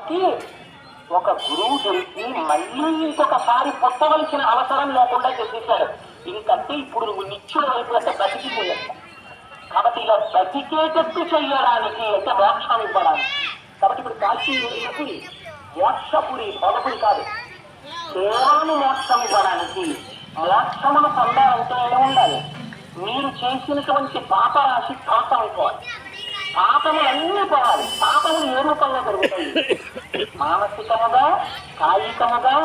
ఆమెకి ఒక గురువు దొరికి మళ్ళీ ఇంకొకసారి పుట్టవలసిన అవసరం లేకుండా చేసేసాడు. ఇంకంటే ఇప్పుడు నువ్వు నిత్యుడు వైపు అంటే బతికిపోయాడు. కాబట్టి ఇలా బతికేటట్టు చెయ్యడానికి అంటే మోక్షం ఇవ్వడానికి. కాబట్టి ఇప్పుడు కాశీపురి మోక్షపురి పదపురి కాదు, కేవలం మోక్షం ఇవ్వడానికి. మోక్షమును పొందాలంటే ఏముండాలి? మీరు చేసినటువంటి పాపరాశి పాపం అయిపోవాలి. పాపములన్నీ పోవాలి. పాపములు ఏ రూపంలో జరుగుతాయి? మానసికముగా, కాయికముగా.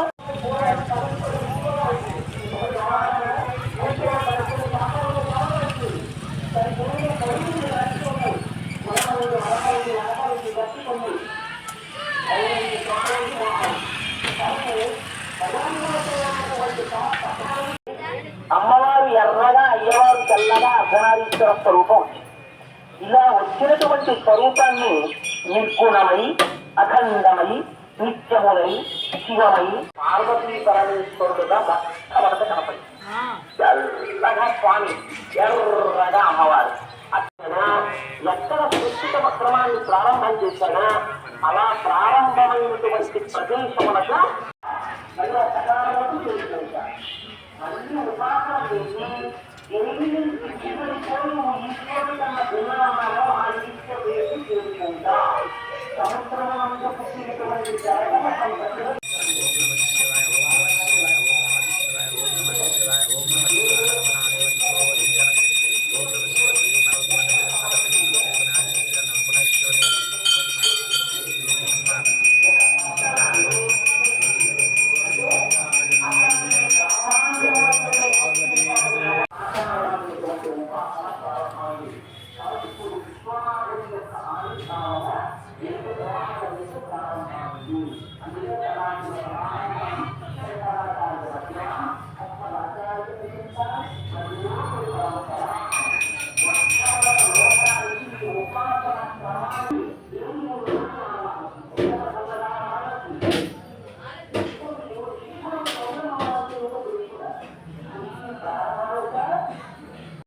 అమ్మవారు ఎర్రగా, అయ్యవారు తెల్లగా అర్ధనారీశ్వర స్వరూపం. ఇలా వచ్చినటువంటి స్వరూపాన్ని నిర్గుణమై, అఖండమై, నిత్యములై, శివమై, పార్వతీ పరమేశ్వరుడుగా భక్తవరద కనపడి తెల్లగా స్వామి, ఎర్రగా అమ్మవారు. అక్కడ ఎక్కడ ప్రస్తుత క్రమాన్ని ప్రారంభం చేశాడో అలా ప్రారంభమైనటువంటి ప్రదేశములకు సకాలము చేరుకుంటారు. మళ్ళీ ఉపాసన చేసి ఈశ్వరుడు కన్నా భిన్నమన్నారో ఆ ఈశ్వరుడు చేరుకుంటా. సముద్రమందు పుట్టినటువంటి జగత